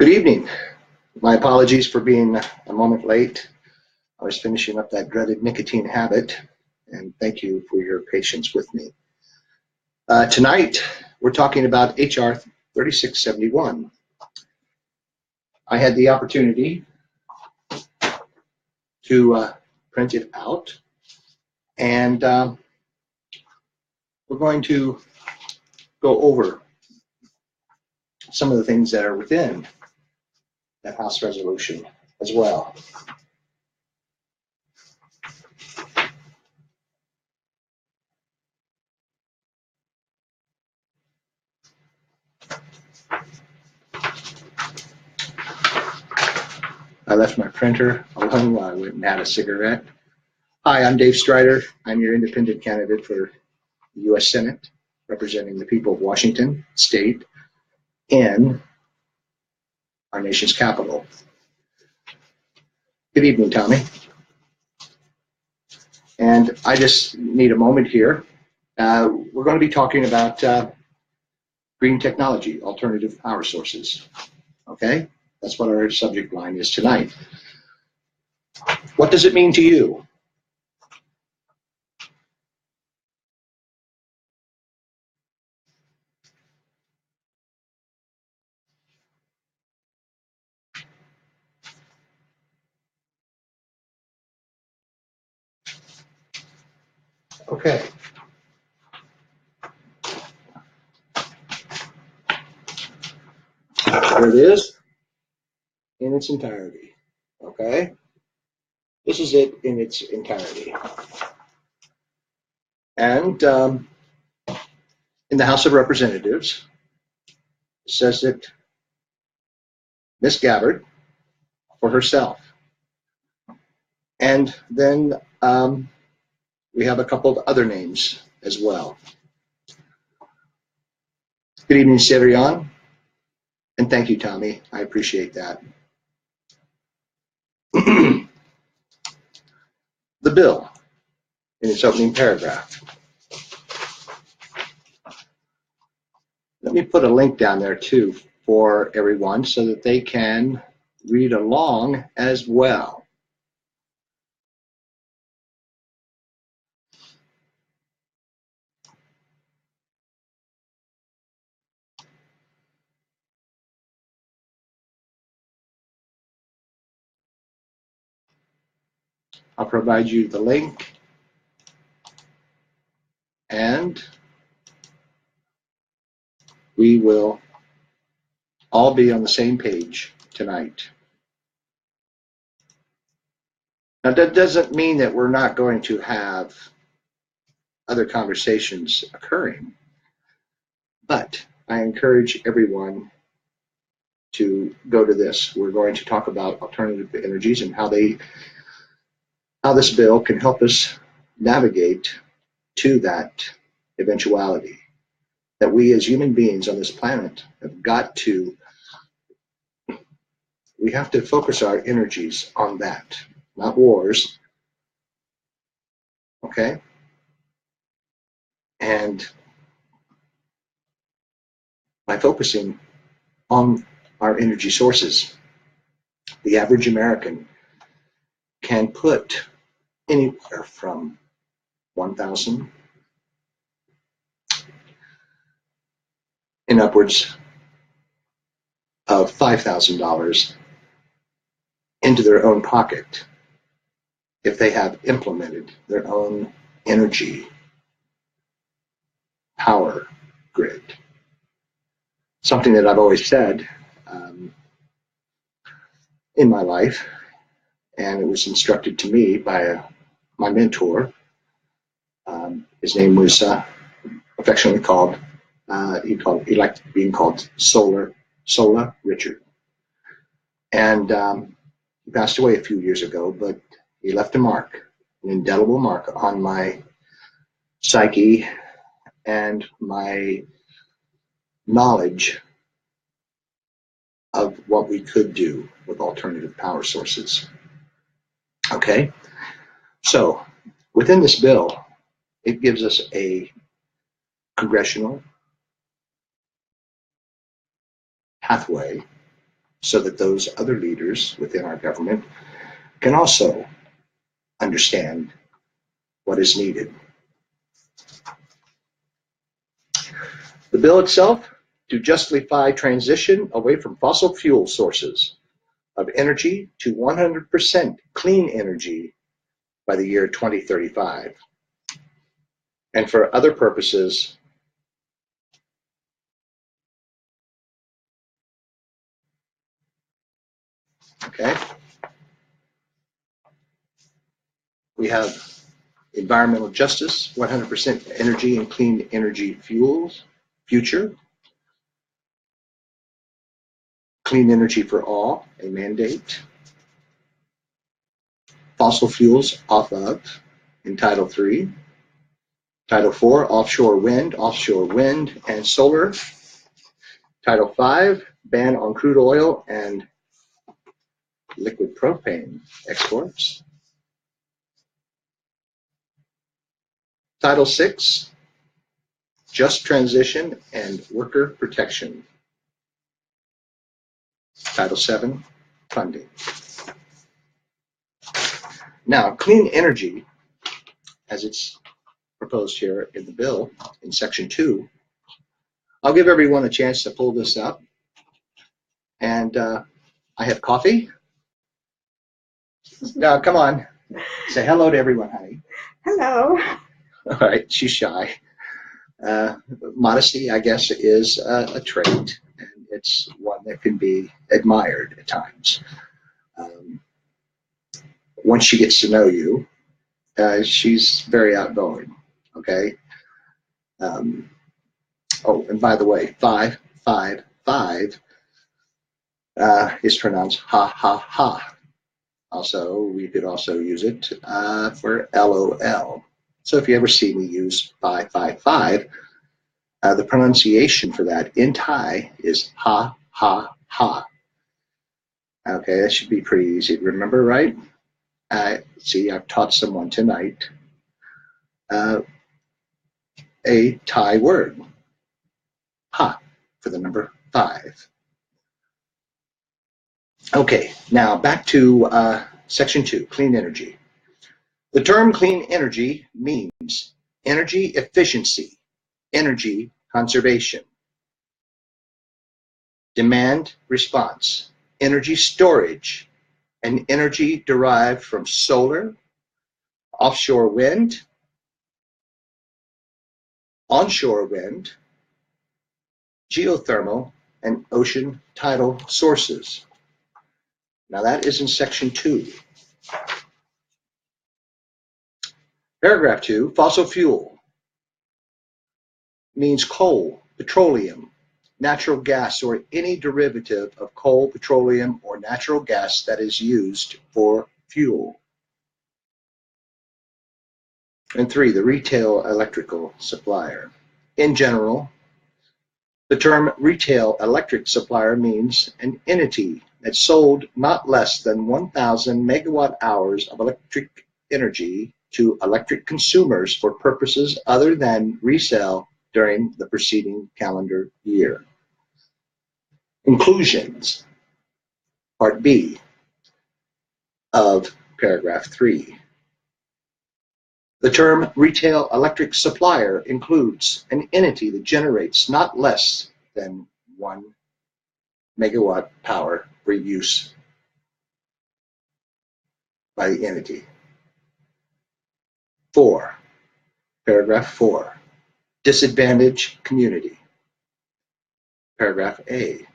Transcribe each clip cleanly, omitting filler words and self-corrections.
Good evening. My apologies for being a moment late. I was finishing up that dreaded nicotine habit, and thank you for your patience with me. Tonight, we're talking about HR 3671. I had the opportunity to print it out, and we're going to go over some of the things that are within that House resolution as well. I left my printer alone while I went and had a cigarette. Hi, I'm Dave Strider. I'm your independent candidate for the U.S. Senate, representing the people of Washington State in our nation's capital. Good evening, Tommy. And I just need a moment here. We're going to be talking about green technology, alternative power sources. Okay? That's what our subject line is tonight. What does it mean to you? Okay. There it is in its entirety. Okay? This is it in its entirety. And in the House of Representatives, it says that Miss Gabbard for herself. And then we have a couple of other names as well. Good evening, Severian. And thank you, Tommy. I appreciate that. The bill in its opening paragraph. Let me put a link down there too for everyone so that they can read along as well. I'll provide you the link, and we will all be on the same page tonight. Now, that doesn't mean that we're not going to have other conversations occurring, but I encourage everyone to go to this. We're going to talk about alternative energies and how this bill can help us navigate to that eventuality that we as human beings on this planet have got to, we have to focus our energies on that, not wars, okay? And by focusing on our energy sources, the average American can put anywhere from $1,000 and upwards of $5,000 into their own pocket if they have implemented their own energy power grid. Something that I've always said in my life, and it was instructed to me by my mentor. His name was affectionately called, he liked being called Sola Richard. And he passed away a few years ago, but he left a mark, an indelible mark on my psyche and my knowledge of what we could do with alternative power sources. Okay, so within this bill, it gives us a congressional pathway so that those other leaders within our government can also understand what is needed. The bill itself, to justify transition away from fossil fuel sources of energy to 100% clean energy by the year 2035. And for other purposes, okay, we have environmental justice, 100% energy and clean energy fuels, future, clean energy for all, a mandate, fossil fuels off of in Title III, Title IV, offshore wind and solar, Title V, ban on crude oil and liquid propane exports, Title VI, just transition and worker protection, Title VII, funding. Now, clean energy, as it's proposed here in the bill in Section 2, I'll give everyone a chance to pull this up. And I have coffee. Now, come on. Say hello to everyone, honey. Hello. All right, she's shy. Modesty, I guess, is a trait, and it's one that can be admired at times. Once she gets to know you, she's very outgoing, okay? Oh, and by the way, 555 is pronounced ha, ha, ha. Also, we could also use it for LOL. So if you ever see me use 555, the pronunciation for that in Thai is ha, ha, ha. Okay, that should be pretty easy to remember, right? See, I've taught someone tonight a Thai word, ha, for the number 5. Okay, now back to Section 2, clean energy. The term clean energy means energy efficiency, energy conservation, demand response, energy storage, and energy derived from solar, offshore wind, onshore wind, geothermal, and ocean tidal sources. Now that is in Section 2. Paragraph 2, fossil fuel means coal, petroleum, natural gas, or any derivative of coal, petroleum, or natural gas that is used for fuel. And 3, the retail electrical supplier. In general, the term retail electric supplier means an entity that sold not less than 1,000 megawatt hours of electric energy to electric consumers for purposes other than resale during the preceding calendar year. Conclusions, Part B of paragraph 3. The term retail electric supplier includes an entity that generates not less than 1 megawatt power for use by the entity. 4. Paragraph 4. Disadvantaged community. Paragraph A.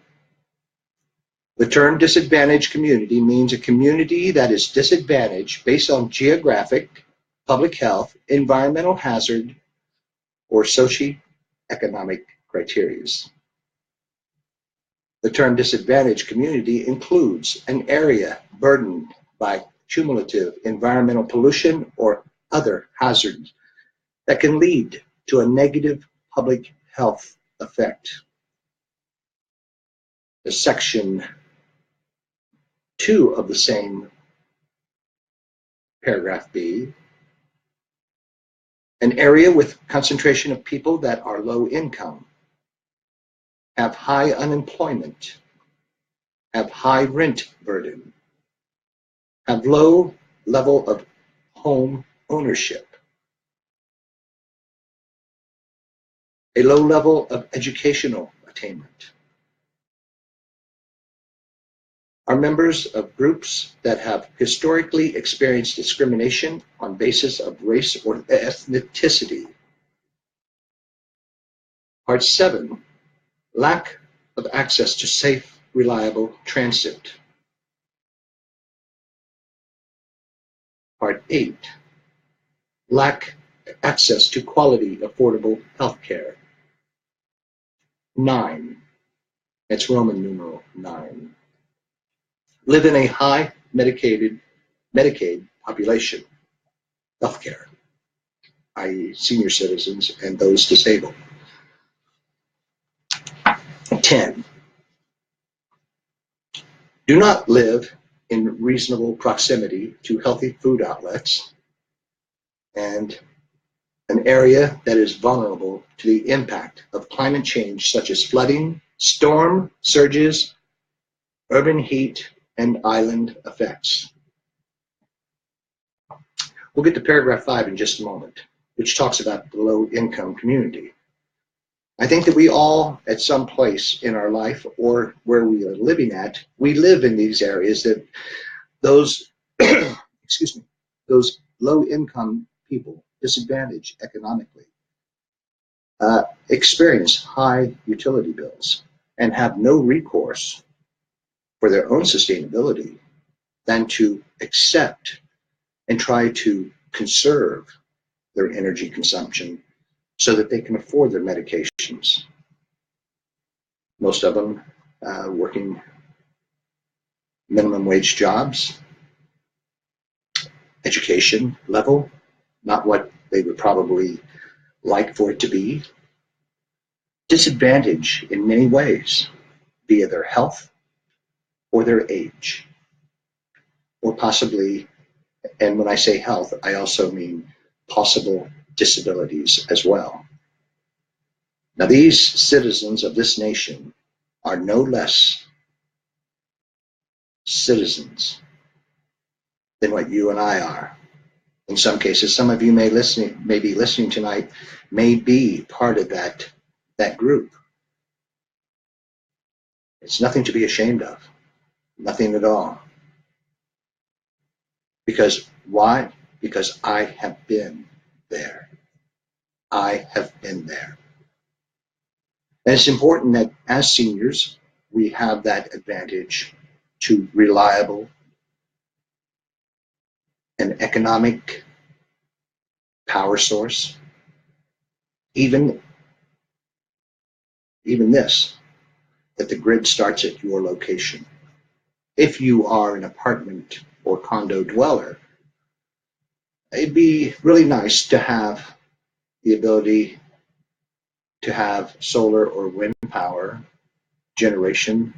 The term disadvantaged community means a community that is disadvantaged based on geographic, public health, environmental hazard, or socioeconomic criteria. The term disadvantaged community includes an area burdened by cumulative environmental pollution or other hazards that can lead to a negative public health effect. The Section 2 of the same paragraph B, an area with concentration of people that are low income, have high unemployment, have high rent burden, have low level of home ownership, a low level of educational attainment, are members of groups that have historically experienced discrimination on basis of race or ethnicity. Part 7, lack of access to safe, reliable transit. Part 8, lack access to quality, affordable health care. 9, it's Roman numeral 9. Live in a high Medicaid population, healthcare, i.e. senior citizens and those disabled. 10, do not live in reasonable proximity to healthy food outlets and an area that is vulnerable to the impact of climate change such as flooding, storm surges, urban heat, and island effects. We'll get to paragraph 5 in just a moment, which talks about the low-income community. I think that we all, at some place in our life or where we are living at, we live in these areas that those, excuse me, those low-income people, disadvantaged economically, experience high utility bills and have no recourse for their own sustainability than to accept and try to conserve their energy consumption so that they can afford their medications. Most of them working minimum wage jobs, education level, not what they would probably like for it to be. Disadvantage in many ways via their health or their age, or possibly, and when I say health, I also mean possible disabilities as well. Now, these citizens of this nation are no less citizens than what you and I are. In some cases, some of you may be listening tonight, may be part of that group. It's nothing to be ashamed of, nothing at all. Because why? Because I have been there. I have been there. And it's important that as seniors, we have that advantage to reliable and economic power source. Even this, that the grid starts at your location. If you are an apartment or condo dweller, it'd be really nice to have the ability to have solar or wind power generation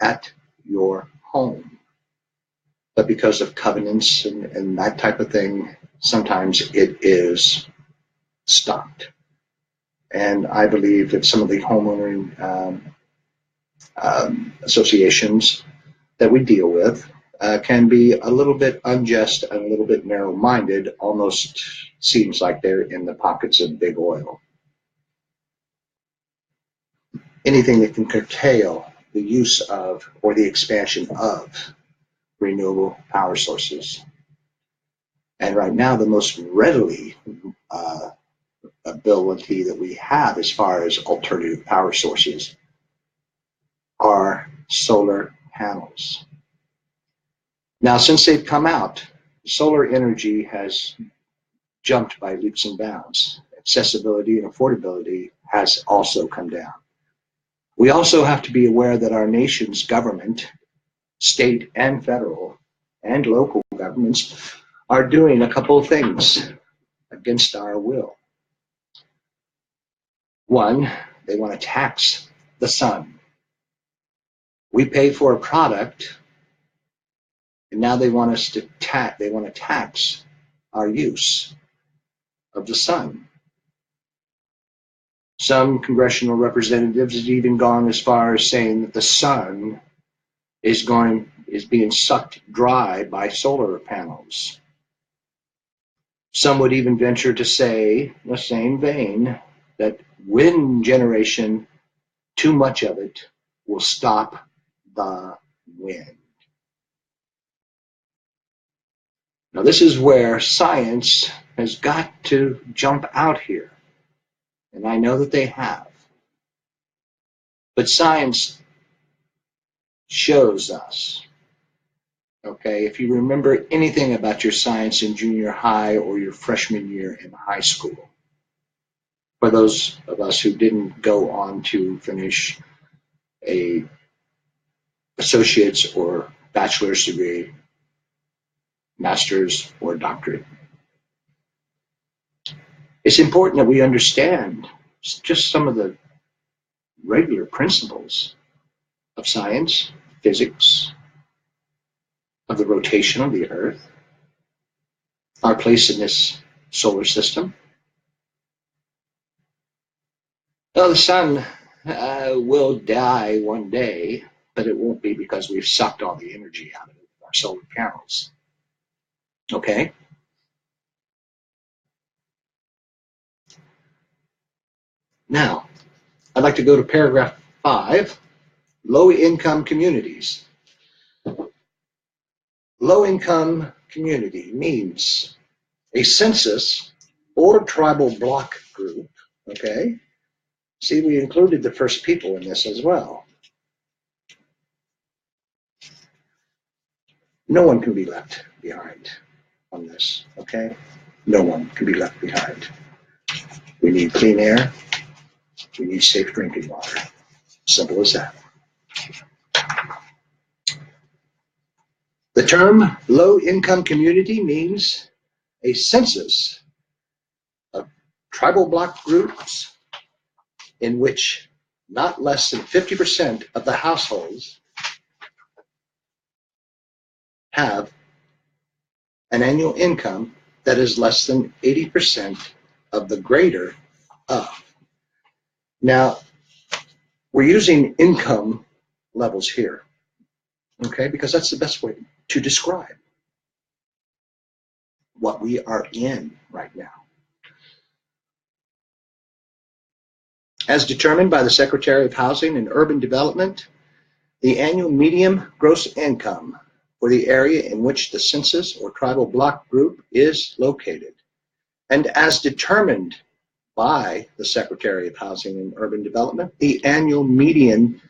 at your home. But because of covenants and that type of thing, sometimes it is stopped. And I believe that some of the homeowner associations that we deal with can be a little bit unjust and a little bit narrow-minded, almost seems like they're in the pockets of big oil. Anything that can curtail the use of or the expansion of renewable power sources. And right now, the most readily ability that we have as far as alternative power sources are solar panels. Now, since they've come out, solar energy has jumped by leaps and bounds. Accessibility and affordability has also come down. We also have to be aware that our nation's government, state and federal and local governments, are doing a couple of things against our will. One, they want to tax the sun. We pay for a product, and now they want us to tax our use of the sun. Some congressional representatives have even gone as far as saying that the sun is being sucked dry by solar panels. Some would even venture to say, in the same vein, that wind generation, too much of it, will stop the wind. Now, this is where science has got to jump out here, and I know that they have. But science shows us, okay, if you remember anything about your science in junior high or your freshman year in high school, for those of us who didn't go on to finish a associate's or bachelor's degree, master's or doctorate, it's important that we understand just some of the regular principles of science, physics, of the rotation of the Earth, our place in this solar system. Now, the sun will die one day, but it won't be because we've sucked all the energy out of it with our solar panels. Okay? Now, I'd like to go to paragraph 5, low-income communities. Low-income community means a census or tribal block group, okay? See, we included the first people in this as well. No one can be left behind on this, okay? No one can be left behind. We need clean air. We need safe drinking water. Simple as that. The term low-income community means a census of tribal block groups in which not less than 50% of the households have an annual income that is less than 80% of the greater of. Now, we're using income levels here, okay, because that's the best way to describe what we are in right now. As determined by the Secretary of Housing and Urban Development, the annual median gross income for the area in which the census or tribal block group is located, and as determined by the Secretary of Housing and Urban Development, the annual median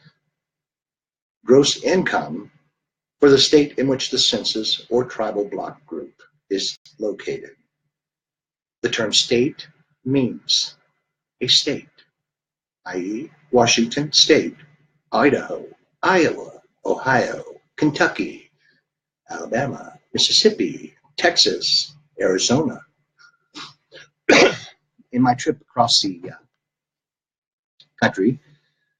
gross income for the state in which the census or tribal block group is located. The term state means a state, i.e., Washington State, Idaho, Iowa, Ohio, Kentucky, Alabama, Mississippi, Texas, Arizona. In my trip across the country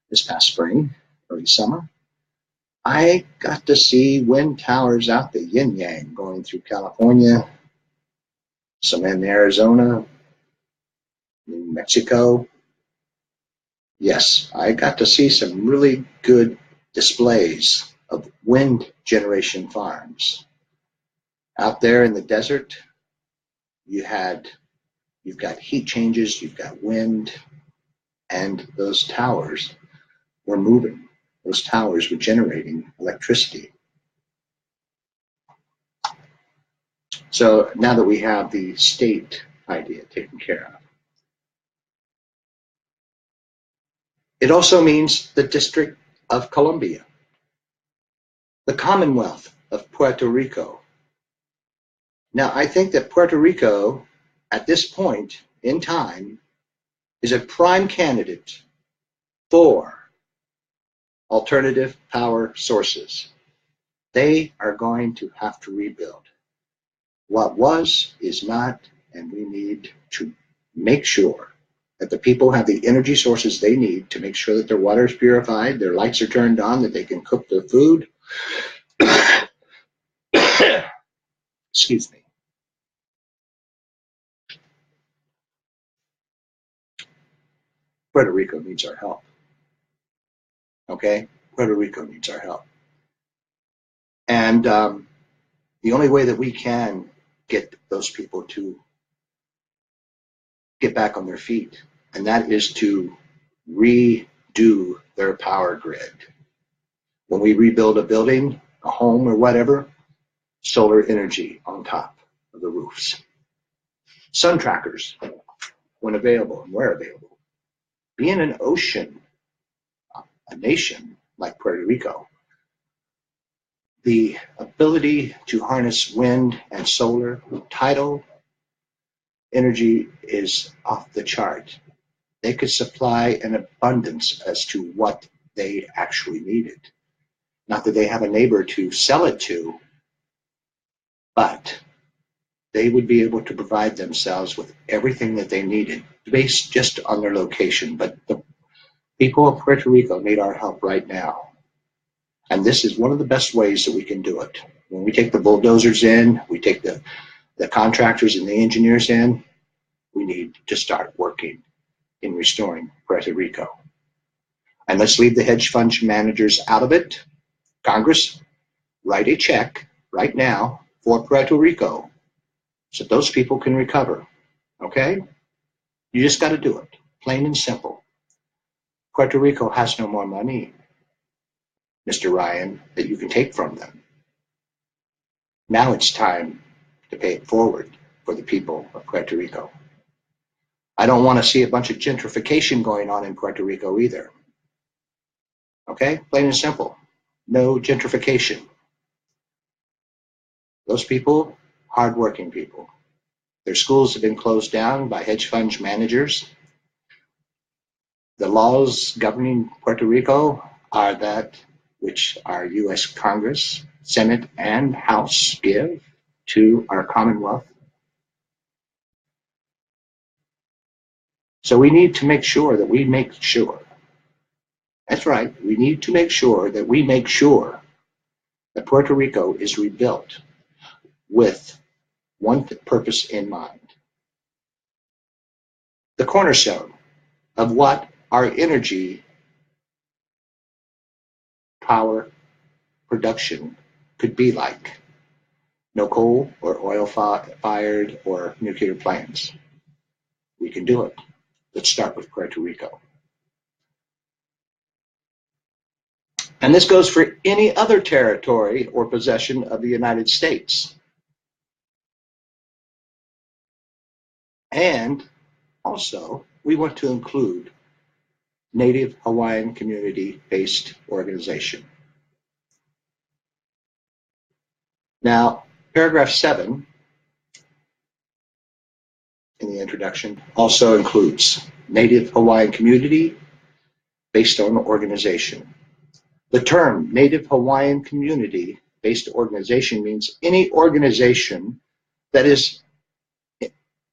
this past spring, early summer, I got to see wind towers out the yin yang going through California, some in Arizona, New Mexico. Yes, I got to see some really good displays of wind generation farms. Out there in the desert, you've got heat changes, you've got wind, and those towers were moving. Those towers were generating electricity. So now that we have the state idea taken care of, it also means the District of Columbia, the Commonwealth of Puerto Rico. Now, I think that Puerto Rico, at this point in time, is a prime candidate for alternative power sources. They are going to have to rebuild. What was is not, and we need to make sure that the people have the energy sources they need to make sure that their water is purified, their lights are turned on, that they can cook their food. Excuse me. Puerto Rico needs our help. Okay? Puerto Rico needs our help. And the only way that we can get those people to get back on their feet, and that is to redo their power grid. When we rebuild a building, a home or whatever, solar energy on top of the roofs. Sun trackers, when available and where available. Being an ocean, a nation like Puerto Rico, the ability to harness wind and solar, tidal energy is off the chart. They could supply an abundance as to what they actually needed. Not that they have a neighbor to sell it to, but they would be able to provide themselves with everything that they needed based just on their location. But the people of Puerto Rico need our help right now. And this is one of the best ways that we can do it. When we take the bulldozers in, we take the contractors and the engineers in, we need to start working in restoring Puerto Rico. And let's leave the hedge fund managers out of it. Congress, write a check right now for Puerto Rico so those people can recover. Okay? You just got to do it, plain and simple. Puerto Rico has no more money, Mr. Ryan, that you can take from them. Now it's time to pay it forward for the people of Puerto Rico. I don't want to see a bunch of gentrification going on in Puerto Rico either. Okay? Plain and simple. No gentrification. Those people, hardworking people. Their schools have been closed down by hedge fund managers. The laws governing Puerto Rico are that which our U.S. Congress, Senate, and House give to our Commonwealth. So we need to make sure that we make sure. That's right. We need to make sure that we make sure that Puerto Rico is rebuilt with one purpose in mind. The cornerstone of what our energy power production could be like. No coal or oil fired or nuclear plants. We can do it. Let's start with Puerto Rico. And this goes for any other territory or possession of the United States. And also, we want to include Native Hawaiian community-based organization. Now, paragraph 7 in the introduction also includes Native Hawaiian community based on organization. The term Native Hawaiian community based organization means any organization that is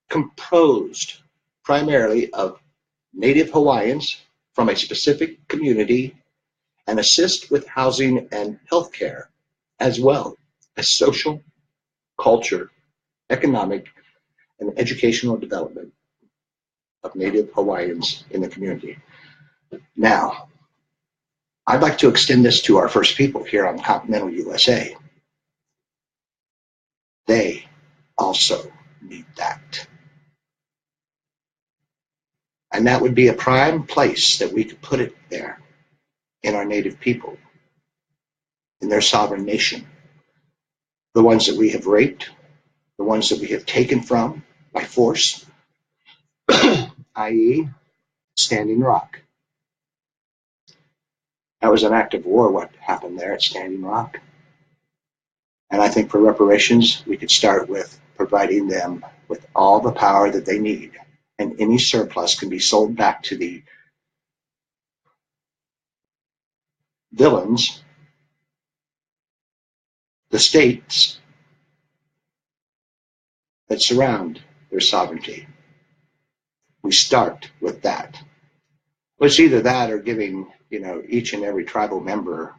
composed primarily of Native Hawaiians from a specific community and assist with housing and healthcare, as well as social, culture, economic, and educational development of Native Hawaiians in the community. Now, I'd like to extend this to our First People here on continental USA. They also need that. And that would be a prime place that we could put it there in our Native people, in their sovereign nation. The ones that we have raped, the ones that we have taken from by force, i.e. Standing Rock. That was an act of war, what happened there at Standing Rock. And I think for reparations, we could start with providing them with all the power that they need. And any surplus can be sold back to the villains, the states that surround their sovereignty. We start with that. Well, it's either that or giving, each and every tribal member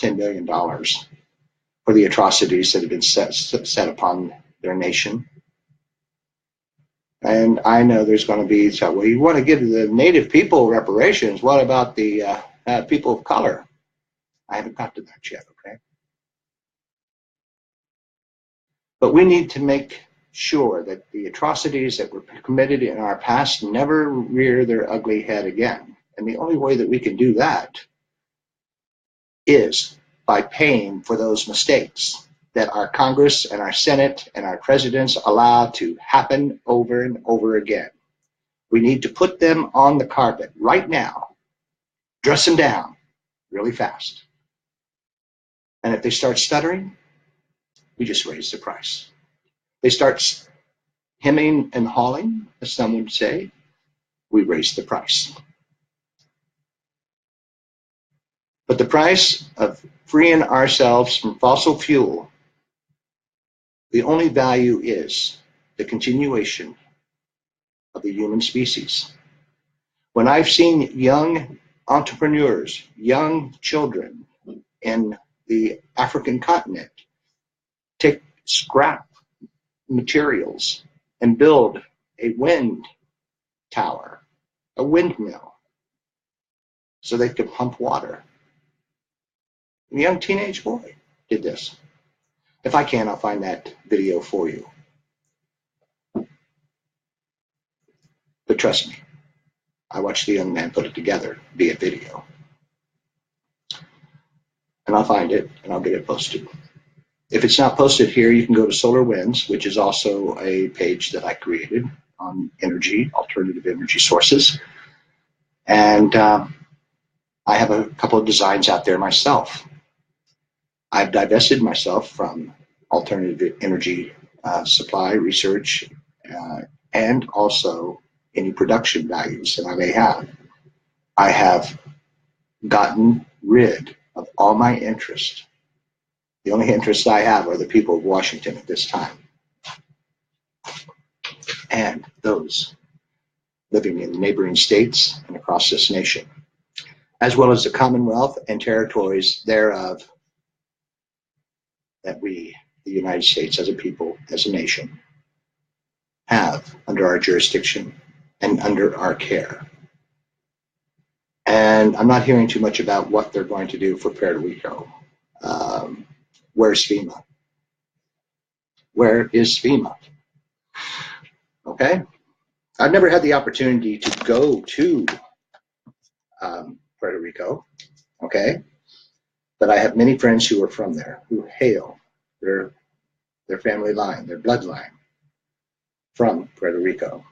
$10 million for the atrocities that have been set upon their nation. And I know there's going to be, well, you want to give the Native people reparations. What about the people of color? I haven't got to that yet, okay? But we need to make sure that the atrocities that were committed in our past never rear their ugly head again. And the only way that we can do that is by paying for those mistakes that our Congress and our Senate and our presidents allow to happen over and over again. We need to put them on the carpet right now, dress them down really fast. And if they start stuttering, we just raise the price. They start hemming and hawing, as some would say, we raise the price. But the price of freeing ourselves from fossil fuel, the only value is the continuation of the human species. When I've seen young entrepreneurs, young children in the African continent take scrap materials and build a wind tower, a windmill, so they could pump water. A young teenage boy did this. If I can, I'll find that video for you. But trust me, I watched the young man put it together via video. And I'll find it and I'll get it posted. If it's not posted here, you can go to Solar Winds, which is also a page that I created on energy, alternative energy sources. And I have a couple of designs out there myself. I've divested myself from alternative energy supply, research, and also any production values that I may have. I have gotten rid of all my interest. The only interests I have are the people of Washington at this time, and those living in the neighboring states and across this nation, as well as the Commonwealth and territories thereof that we, the United States as a people, as a nation, have under our jurisdiction and under our care. And I'm not hearing too much about what they're going to do for Puerto Rico. Where's FEMA? Where is FEMA? Okay? I've never had the opportunity to go to Puerto Rico, okay? But I have many friends who are from there, who hail their family line, their bloodline from Puerto Rico.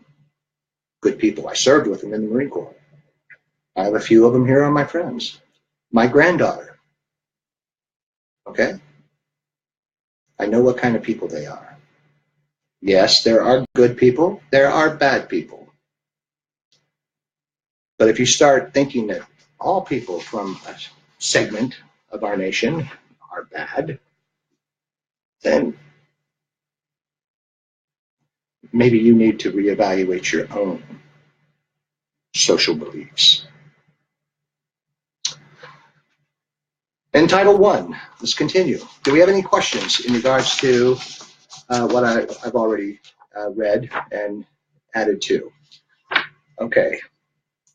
Good people. I served with them in the Marine Corps. I have a few of them here on my friends. My granddaughter, okay? I know what kind of people they are. Yes, there are good people. There are bad people. But if you start thinking that all people from a segment of our nation are bad, then maybe you need to reevaluate your own social beliefs. In Title I, let's continue. Do we have any questions in regards to what I've already read and added to? Okay.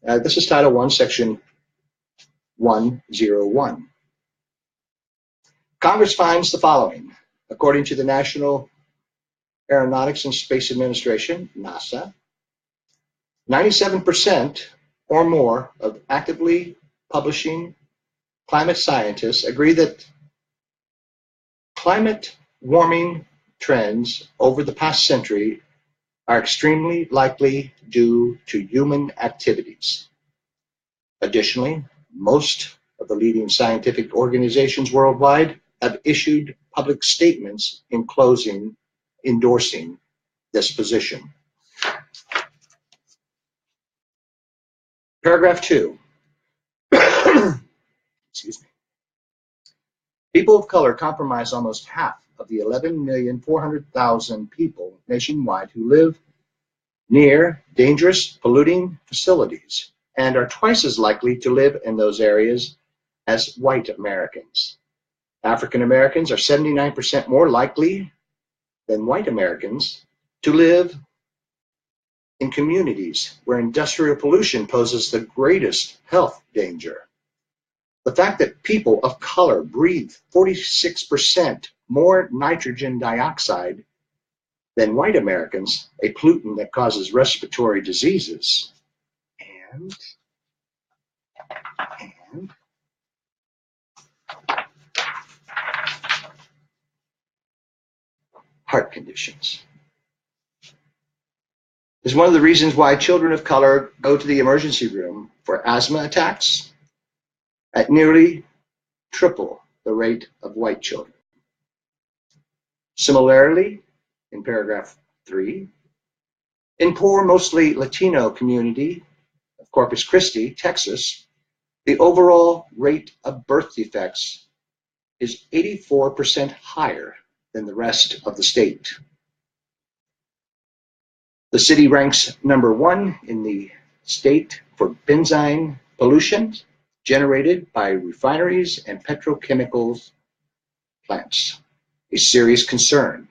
This is Title I, Section 101. Congress finds the following. According to the National Aeronautics and Space Administration, NASA, 97% or more of actively publishing climate scientists agree that climate warming trends over the past century are extremely likely due to human activities. Additionally, most of the leading scientific organizations worldwide have issued public statements endorsing this position. Paragraph 2. Excuse me. People of color comprise almost half of the 11,400,000 people nationwide who live near dangerous, polluting facilities and are twice as likely to live in those areas as white Americans. African Americans are 79% more likely than white Americans to live in communities where industrial pollution poses the greatest health danger. The The fact that people of color breathe 46% more nitrogen dioxide than white Americans, a pollutant that causes respiratory diseases and heart conditions, is one of the reasons why children of color go to the emergency room for asthma attacks at nearly triple the rate of white children. Similarly, in paragraph 3, in poor, mostly Latino community of Corpus Christi, Texas, the overall rate of birth defects is 84% higher than the rest of the state. The city ranks number 1 in the state for benzene pollution generated by refineries and petrochemicals plants, a serious concern,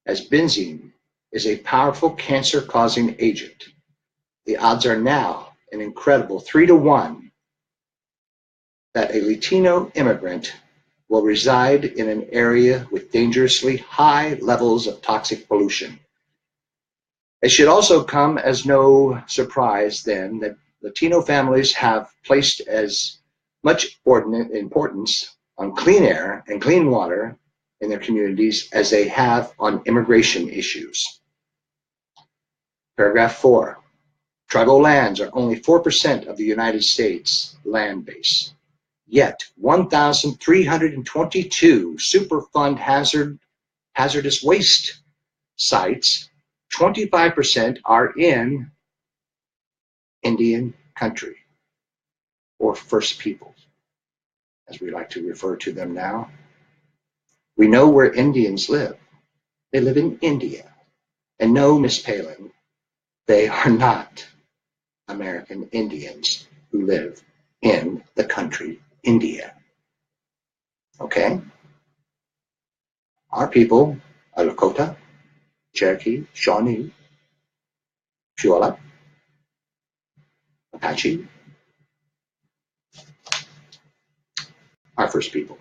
as benzene is a powerful cancer-causing agent. The odds are now an incredible 3-to-1 that a Latino immigrant will reside in an area with dangerously high levels of toxic pollution. It should also come as no surprise then that Latino families have placed as much importance on clean air and clean water in their communities as they have on immigration issues. Paragraph 4, tribal lands are only 4% of the United States land base. Yet 1,322 Superfund hazardous waste sites, 25% are in Indian country, or First Peoples, as we like to refer to them now. We know where Indians live. They live in India. And no, Miss Palin, they are not American Indians who live in the country India. Okay? Our people are Lakota, Cherokee, Shawnee, Puyallup, Apache, our First People.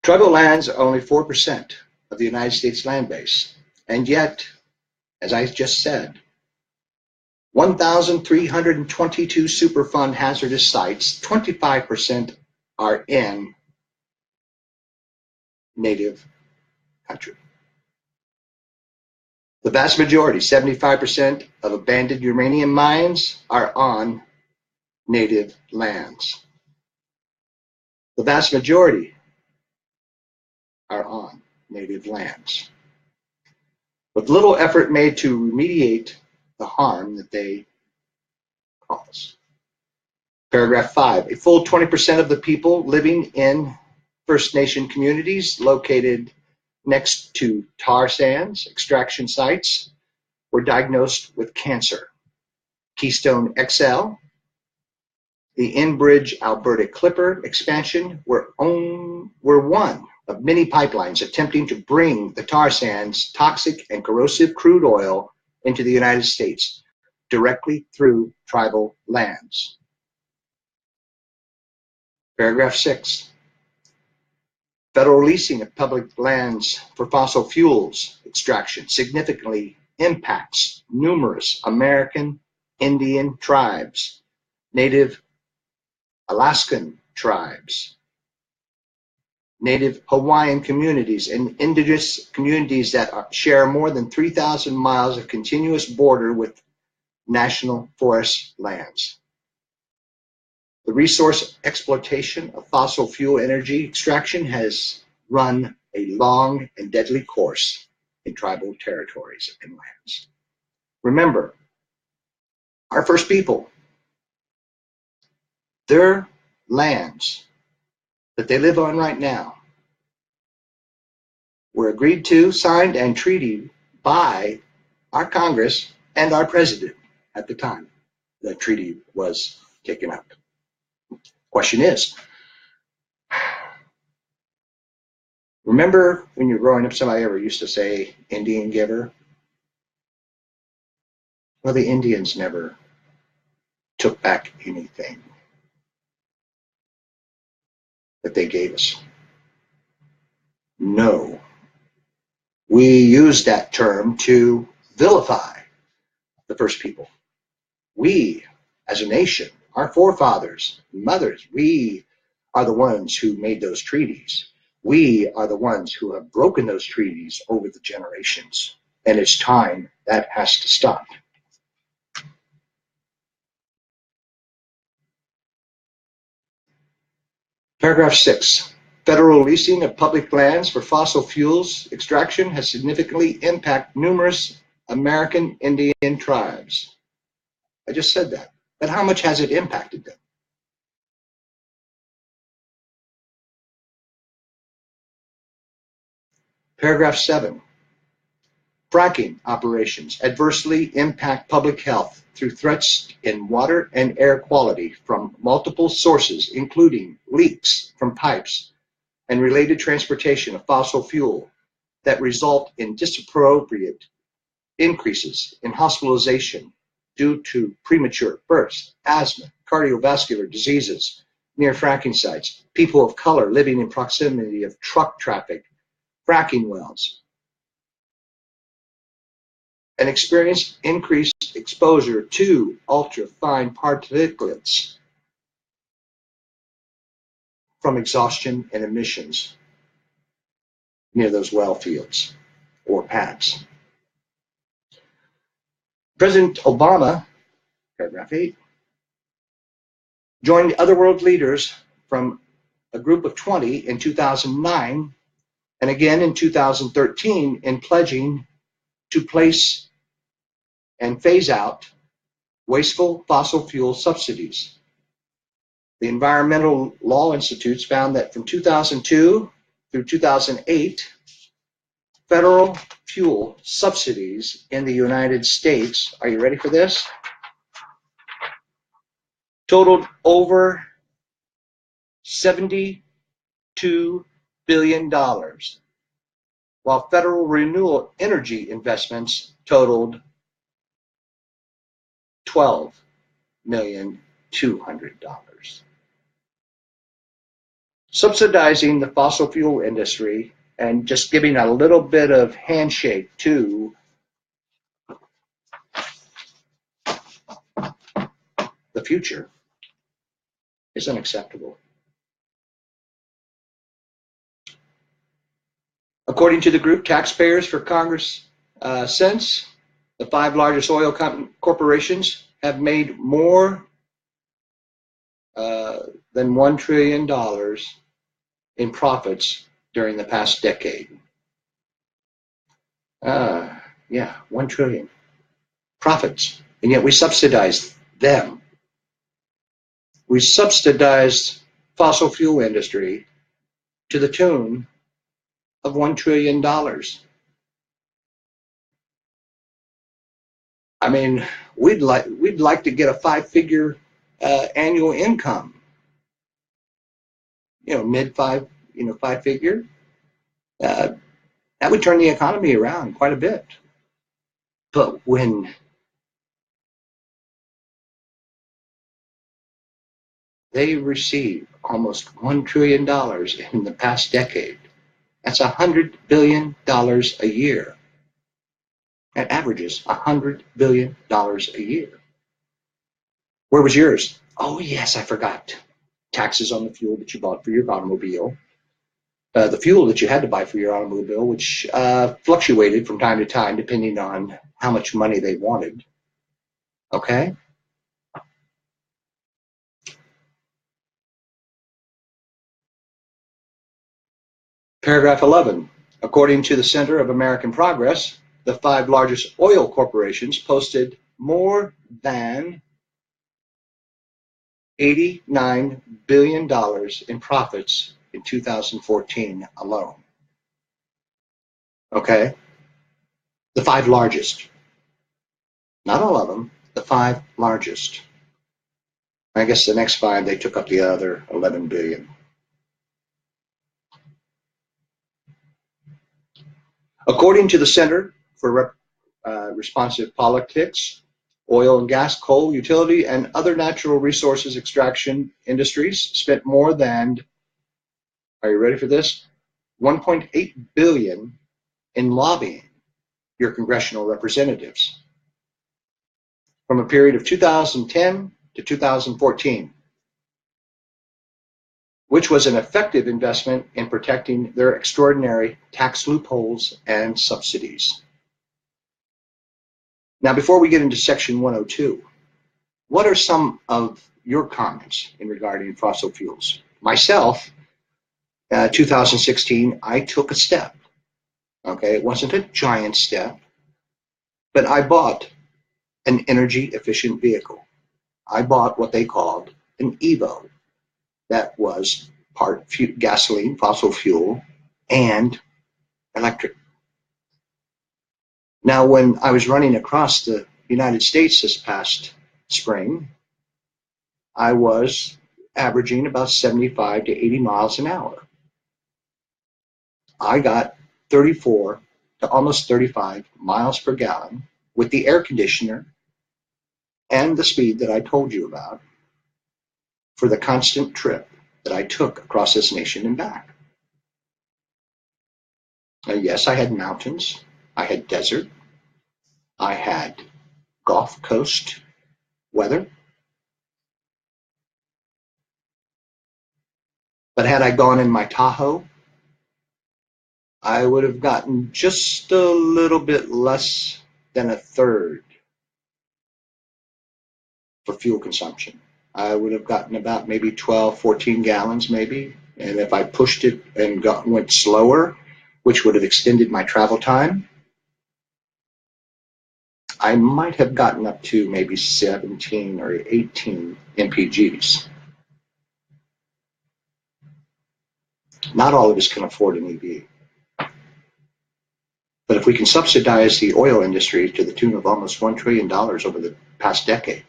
Tribal lands are only 4% of the United States land base, and yet, as I just said, 1,322 Superfund hazardous sites, 25% are in Native country. The vast majority, 75% of abandoned uranium mines are on Native lands. The vast majority are on Native lands, with little effort made to remediate the harm that they cause. Paragraph 5, a full 20% of the people living in First Nation communities located next to tar sands extraction sites were diagnosed with cancer. Keystone XL, the Enbridge Alberta Clipper expansion were one of many pipelines attempting to bring the tar sands, toxic and corrosive crude oil into the United States directly through tribal lands. Paragraph 6. Federal leasing of public lands for fossil fuels extraction significantly impacts numerous American Indian tribes, Native Alaskan tribes, Native Hawaiian communities, and indigenous communities that share more than 3,000 miles of continuous border with national forest lands. The resource exploitation of fossil fuel energy extraction has run a long and deadly course in tribal territories and lands. Remember, our First People, their lands that they live on right now were agreed to, signed, and treated by our Congress and our President at the time the treaty was taken up. Question is, remember when you're growing up, somebody ever used to say Indian giver? Well, the Indians never took back anything that they gave us. No. We used that term to vilify the first people. We, as a nation, our forefathers, mothers, we are the ones who made those treaties. We are the ones who have broken those treaties over the generations. And it's time that has to stop. Paragraph 6. Federal leasing of public lands for fossil fuels extraction has significantly impacted numerous American Indian tribes. I just said that. But how much has it impacted them? Paragraph 7. Fracking operations adversely impact public health through threats in water and air quality from multiple sources, including leaks from pipes and related transportation of fossil fuel that result in disappropriate increases in hospitalization due to premature births, asthma, cardiovascular diseases near fracking sites, people of color living in proximity of truck traffic, fracking wells, and experience increased exposure to ultra-fine particulates from exhaustion and emissions near those well fields or pads. President Obama, paragraph 8, joined other world leaders from a group of 20 in 2009 and again in 2013 in pledging to place and phase out wasteful fossil fuel subsidies. The Environmental Law Institutes found that from 2002 through 2008, federal fuel subsidies in the United States, are you ready for this? Totaled over $72 billion, while federal renewable energy investments totaled $12,200,000. Subsidizing the fossil fuel industry and just giving a little bit of handshake to the future is unacceptable. According to the group Taxpayers for Congress Sense, the 5 largest oil corporations have made more than $1 trillion in profits during the past decade. Yeah, 1 trillion profits, and yet we subsidize them. We subsidized fossil fuel industry to the tune of $1 trillion. I mean, we'd like to get a 5-figure annual income. Mid-5, 5-figure. That would turn the economy around quite a bit. But when they receive almost $1 trillion in the past decade, that's $100 billion a year. That averages $100 billion a year. Where was yours? Oh, yes, I forgot. Taxes on the fuel that you bought for your automobile. The fuel that you had to buy for your automobile, which fluctuated from time to time depending on how much money they wanted. Okay? Paragraph 11. According to the Center of American Progress, the 5 largest oil corporations posted more than $89 billion in profits in 2014 alone. Okay? The 5 largest. Not all of them, the 5 largest. I guess the next 5, they took up the other 11 billion. According to the Center for Responsive Politics, Oil and gas, coal, utility, and other natural resources extraction industries spent more than, are you ready for this? 1.8 billion in lobbying your congressional representatives from a period of 2010 to 2014, which was an effective investment in protecting their extraordinary tax loopholes and subsidies. Now, before we get into Section 102, what are some of your comments in regarding fossil fuels? Myself, 2016, I took a step. Okay, it wasn't a giant step, but I bought an energy efficient vehicle. I bought what they called an Evo that was part gasoline, fossil fuel, and electric. Now, when I was running across the United States this past spring, I was averaging about 75 to 80 miles an hour. I got 34 to almost 35 miles per gallon with the air conditioner and the speed that I told you about for the constant trip that I took across this nation and back. Now, yes, I had mountains, I had desert, I had Gulf Coast weather. But had I gone in my Tahoe, I would have gotten just a little bit less than a third for fuel consumption. I would have gotten about maybe 12, 14 gallons maybe. And if I pushed it and went slower, which would have extended my travel time, I might have gotten up to maybe 17 or 18 MPGs. Not all of us can afford an EV. But if we can subsidize the oil industry to the tune of almost $1 trillion over the past decade,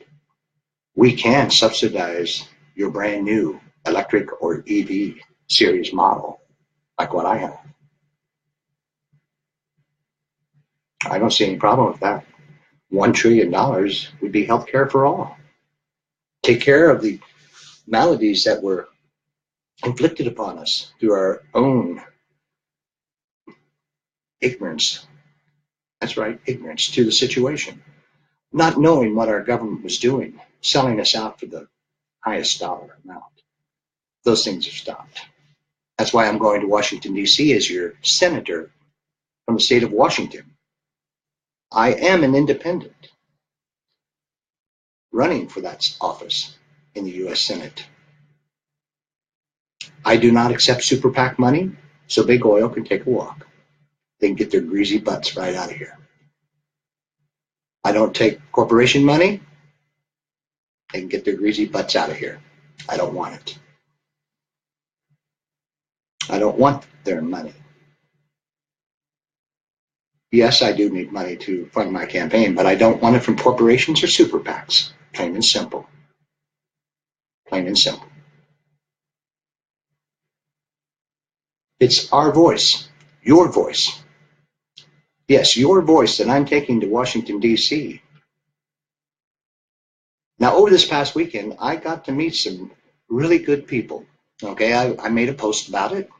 we can subsidize your brand new electric or EV series model like what I have. I don't see any problem with that. $1 trillion would be health care for all. Take care of the maladies that were inflicted upon us through our own ignorance. That's right, ignorance to the situation. Not knowing what our government was doing, selling us out for the highest dollar amount. Those things are stopped. That's why I'm going to Washington, D.C. as your senator from the state of Washington. I am an independent running for that office in the U.S. Senate. I do not accept super PAC money, so big oil can take a walk. They can get their greasy butts right out of here. I don't take corporation money. They can get their greasy butts out of here. I don't want it. I don't want their money. Yes, I do need money to fund my campaign, but I don't want it from corporations or super PACs. Plain and simple. Plain and simple. It's our voice, your voice. Yes, your voice that I'm taking to Washington, D.C. Now, over this past weekend, I got to meet some really good people. Okay, I made a post about it.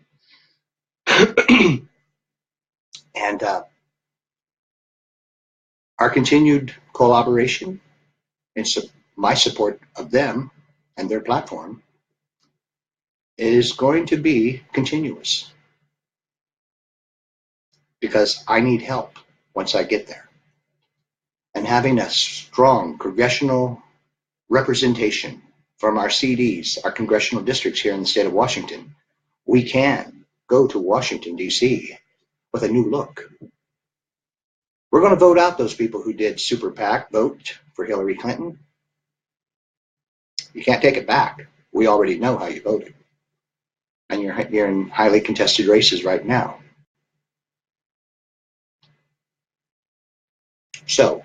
And our continued collaboration and my support of them and their platform is going to be continuous because I need help once I get there. And having a strong congressional representation from our CDs, our congressional districts here in the state of Washington, we can go to Washington, D.C. with a new look. We're going to vote out those people who did super PAC vote for Hillary Clinton. You can't take it back. We already know how you voted. And you're in highly contested races right now. So,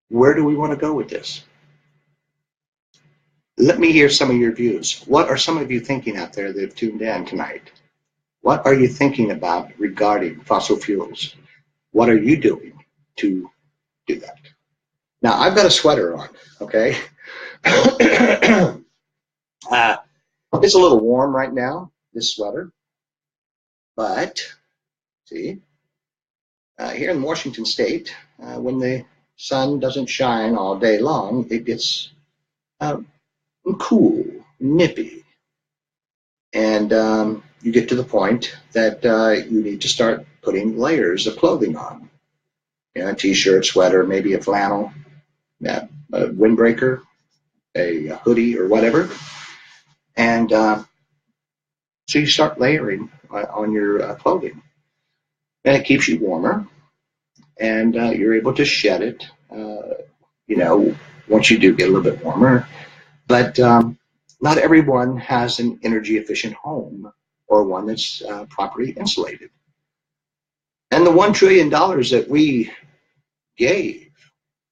where do we want to go with this? Let me hear some of your views. What are some of you thinking out there that have tuned in tonight? What are you thinking about regarding fossil fuels? What are you doing to do that? Now, I've got a sweater on, okay? uh, it's a little warm right now, this sweater, but see, here in Washington State, when the sun doesn't shine all day long, it gets uh, cool, nippy, and you get to the point that you need to start putting layers of clothing on. You know, a t-shirt, sweater, maybe a flannel, a windbreaker, a hoodie, or whatever. And so you start layering on your clothing. And it keeps you warmer, and you're able to shed it, you know, once you do get a little bit warmer. But not everyone has an energy efficient home or one that's properly insulated. And the $1 trillion that we gave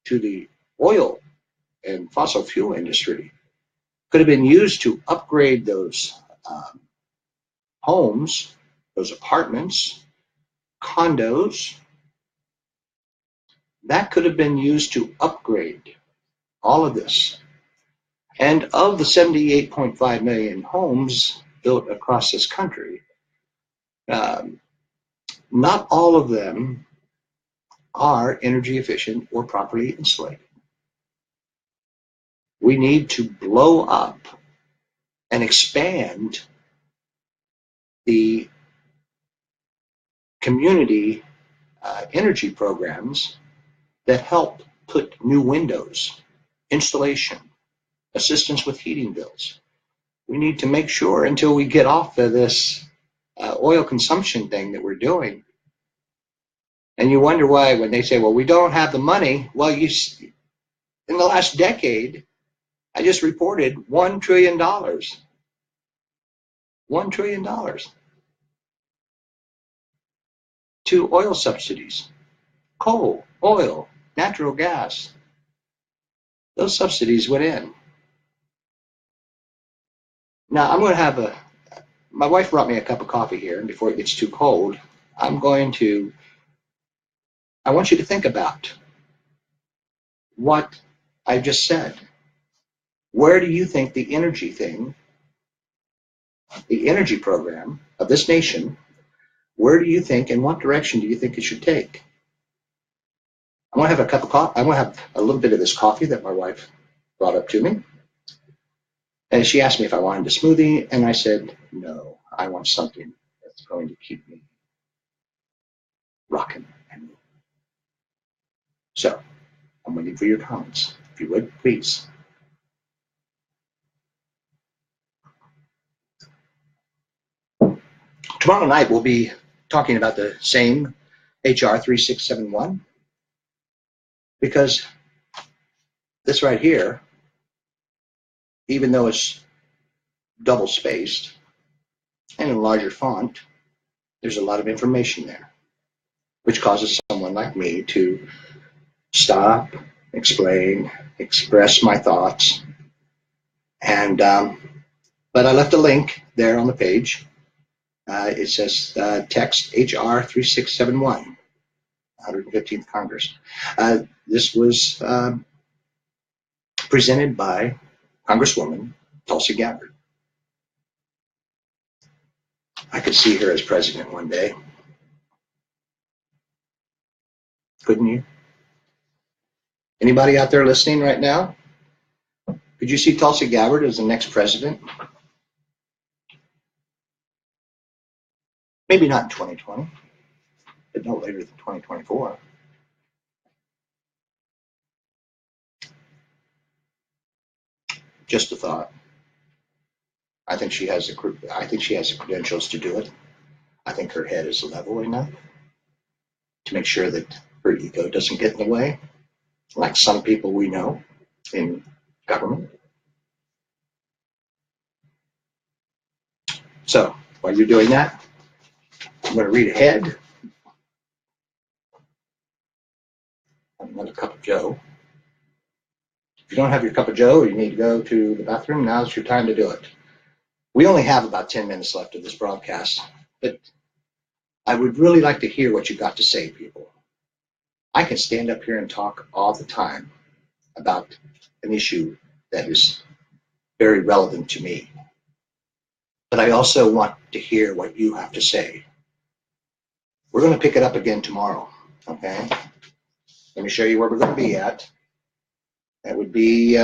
to the oil and fossil fuel industry could have been used to upgrade those um, homes, those apartments, condos. That could have been used to upgrade all of this. And of the 78.5 million homes built across this country, um, not all of them are energy efficient or properly insulated. We need to blow up and expand the community energy programs that help put new windows, installation, assistance with heating bills. We need to make sure until we get off of this oil consumption thing that we're doing. And you wonder why when they say, well, we don't have the money. Well, in the last decade, I just reported $1 trillion. $1 trillion to oil subsidies, coal, oil, natural gas. Those subsidies went in. Now I'm going to have my wife brought me a cup of coffee here, and before it gets too cold, I want you to think about what I just said. Where do you think the energy thing, the energy program of this nation, where do you think, in what direction do you think it should take? I want to have a cup of coffee. I want to have a little bit of this coffee that my wife brought up to me. And she asked me if I wanted a smoothie, and I said, no, I want something that's going to keep me rocking. So I'm waiting for your comments. If you would, please. Tomorrow night, we'll be talking about the same HR 3671, because this right here, even though it's double spaced and in a larger font, there's a lot of information there, which causes someone like me to stop, explain, express my thoughts. And but I left a link there on the page. It says text HR 3671, 115th Congress. This was presented by Congresswoman Tulsi Gabbard. I could see her as president one day. Couldn't you? Anybody out there listening right now? Could you see Tulsi Gabbard as the next president? Maybe not in 2020, but no later than 2024. Just a thought. I think she has the credentials to do it. I think her head is level enough to make sure that her ego doesn't get in the way, like some people we know in government. So while you're doing that, I'm going to read ahead. Another cup of joe. If you don't have your cup of joe, or you need to go to the bathroom, now's your time to do it. We only have about 10 minutes left of this broadcast, but I would really like to hear what you got to say, people. I can stand up here and talk all the time, about an issue that is very relevant to me. But I also want to hear what you have to say. We're going to pick it up again tomorrow, okay? Let me show you where we're going to be at. That would be,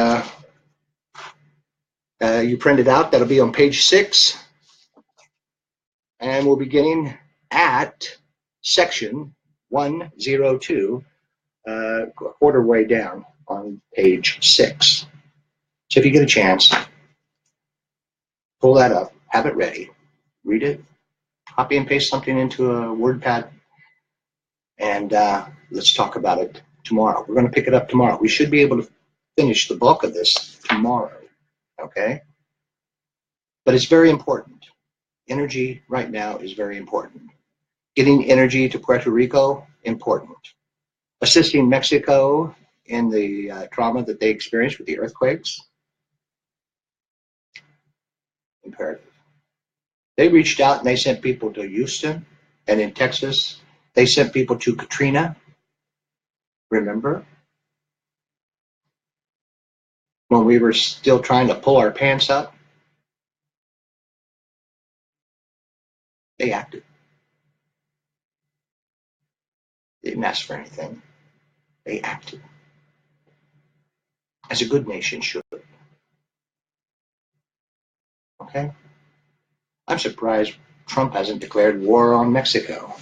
you print it out, that'll be on page 6. And we'll be beginning at section 102, a quarter way down on page 6. So if you get a chance, pull that up, have it ready, read it, copy and paste something into a WordPad, and let's talk about it tomorrow. We're going to pick it up tomorrow. We should be able to finish the bulk of this tomorrow, okay? But it's very important. Energy right now is very important. Getting energy to Puerto Rico, important. Assisting Mexico in the trauma that they experienced with the earthquakes, imperative. They reached out and they sent people to Houston, and in Texas, they sent people to Katrina. Remember? When we were still trying to pull our pants up, they acted. They didn't ask for anything. They acted. As a good nation should. Okay? I'm surprised Trump hasn't declared war on Mexico.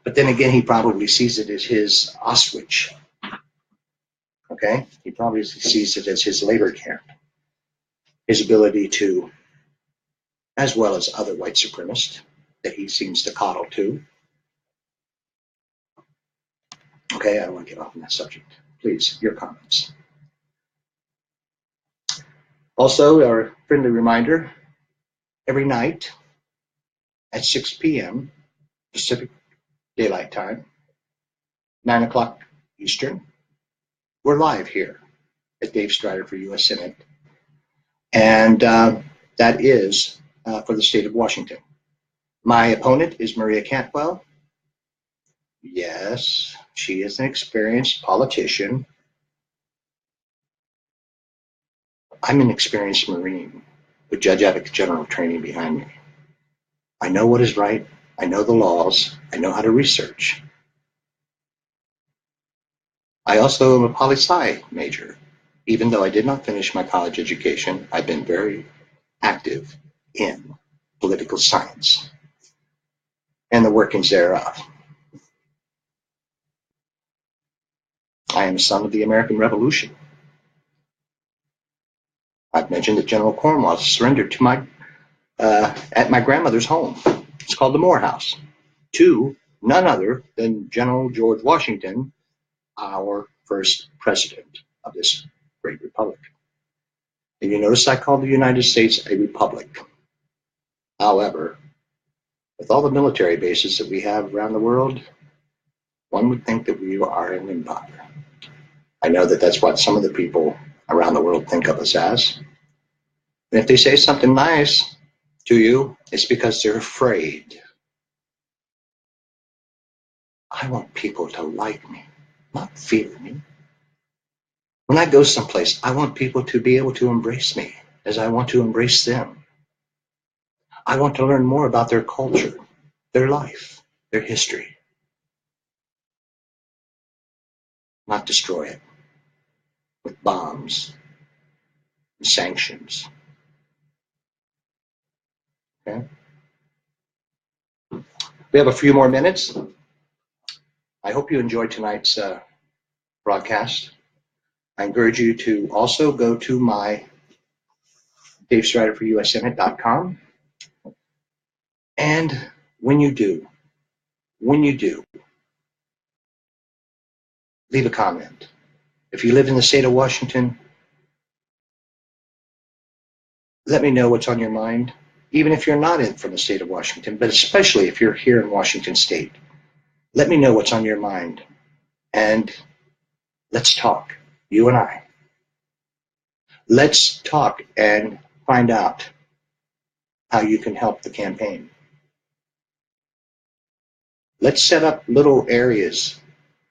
But then again, he probably sees it as his Auschwitz. Okay? He probably sees it as his labor camp. His ability to, as well as other white supremacists that he seems to coddle to. Okay, I don't want to get off on that subject. Please, your comments. Also, our friendly reminder, every night at 6 p.m. Pacific Daylight Time, 9 o'clock Eastern, we're live here at Dave Strider for U.S. Senate. And that is for the state of Washington. My opponent is Maria Cantwell. Yes, she is an experienced politician. I'm an experienced Marine with Judge Advocate General training behind me. I know what is right. I know the laws. I know how to research. I also am a poli-sci major. Even though I did not finish my college education, I've been very active in political science and the workings thereof. I am a son of the American Revolution. I've mentioned that General Cornwallis surrendered to my at my grandmother's home. It's called the Moore House, to none other than General George Washington, our first president of this great republic. And you notice I call the United States a republic. However, with all the military bases that we have around the world, one would think that we are an empire. I know that that's what some of the people around the world think of us as. And if they say something nice to you, it's because they're afraid. I want people to like me, not fear me. When I go someplace, I want people to be able to embrace me as I want to embrace them. I want to learn more about their culture, their life, their history, not destroy it with bombs and sanctions. Okay? We have a few more minutes. I hope you enjoyed tonight's broadcast. I encourage you to also go to my DaveStriderForUSSenate.com. And when you do, leave a comment. If you live in the state of Washington, let me know what's on your mind, even if you're not from the state of Washington, but especially if you're here in Washington State. Let me know what's on your mind, and let's talk, you and I. Let's talk and find out how you can help the campaign. Let's set up little areas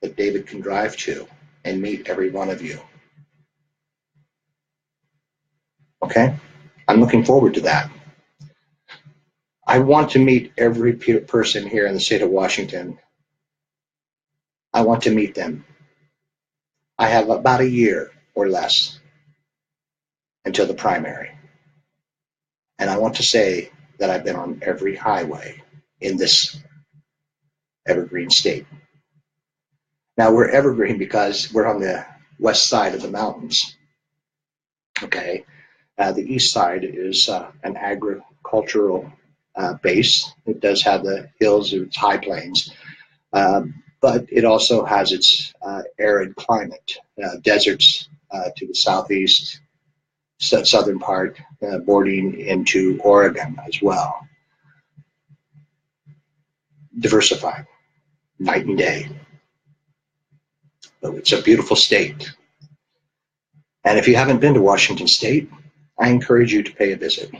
that David can drive to and meet every one of you. Okay? I'm looking forward to that. I want to meet every person here in the state of Washington. I want to meet them. I have about a year or less until the primary. And I want to say that I've been on every highway in this evergreen state. Now, we're evergreen because we're on the west side of the mountains. Okay? The east side is an agricultural base. It does have the hills, its high plains, but it also has its arid climate, deserts to the southeast, southern part, bordering into Oregon as well. Diversified, night and day. But it's a beautiful state. And if you haven't been to Washington State, I encourage you to pay a visit.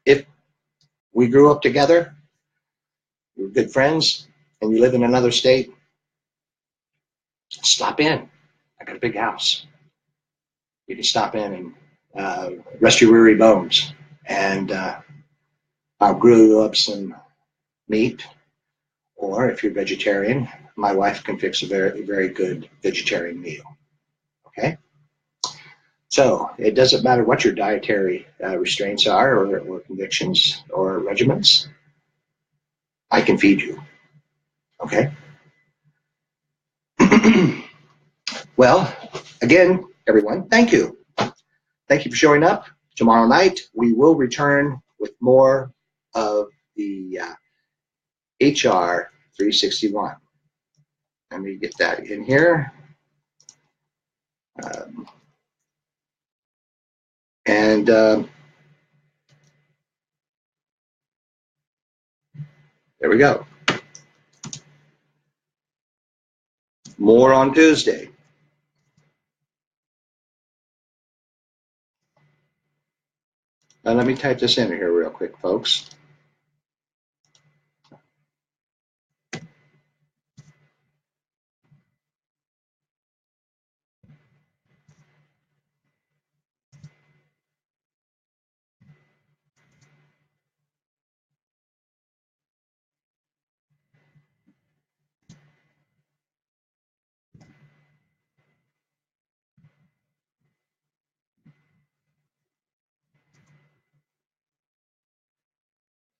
If we grew up together, we're good friends, and you live in another state, stop in. I got a big house. You can stop in and rest your weary bones. And I'll grill you up some meat. Or if you're vegetarian, my wife can fix a very, very good vegetarian meal. Okay? So it doesn't matter what your dietary restraints are or convictions or regimens. I can feed you. Okay? Well, again, everyone, thank you. Thank you for showing up. Tomorrow night, we will return with more of the HR 361. Let me get that in here. There we go. More on Tuesday. Now let me type this in here real quick, folks.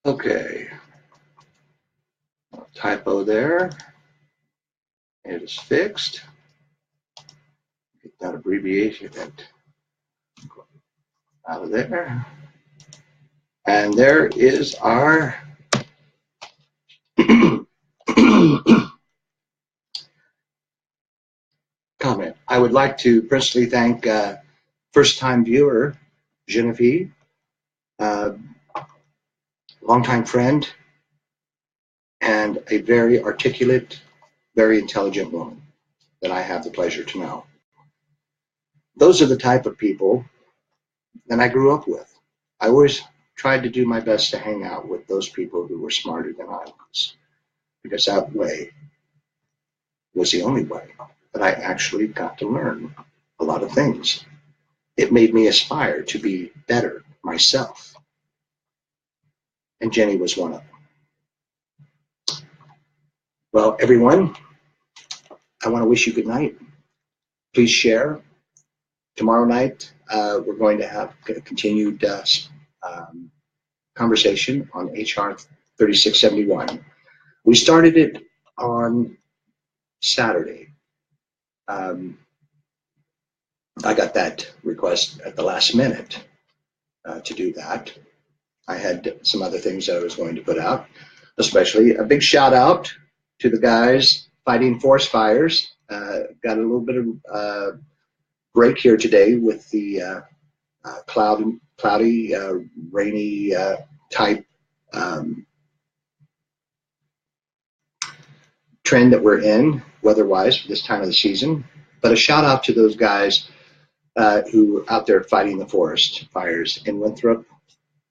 Okay. Typo there. It is fixed. Get that abbreviation out of there. And there is our comment. I would like to personally thank first-time viewer Genevieve, longtime friend, and a very articulate, very intelligent woman that I have the pleasure to know. Those are the type of people that I grew up with. I always tried to do my best to hang out with those people who were smarter than I was, because that way was the only way that I actually got to learn a lot of things. It made me aspire to be better myself. And Jenny was one of them. Well, everyone, I want to wish you good night. Please share. Tomorrow night, we're going to have a continued conversation on HR 3671. We started it on Saturday. I got that request at the last minute to do that. I had some other things that I was going to put out, especially a big shout out to the guys fighting forest fires. Got a little bit of break here today with the cloudy, rainy type trend that we're in weather-wise for this time of the season. But a shout out to those guys who are out there fighting the forest fires in Winthrop,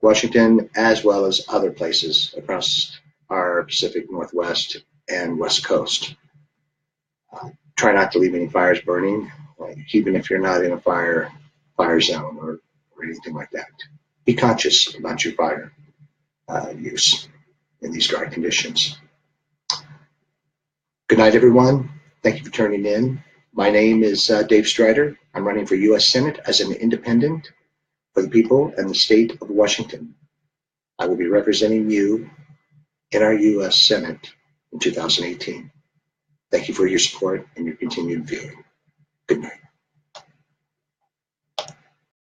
Washington, as well as other places across our Pacific Northwest and West Coast. Try not to leave any fires burning, even if you're not in a fire zone or anything like that. Be conscious about your fire use in these dry conditions. Good night, everyone. Thank you for turning in. My name is Dave Strider. I'm running for U.S. Senate as an independent for the people and the state of Washington. I will be representing you in our U.S. Senate in 2018. Thank you for your support and your continued viewing. Good night.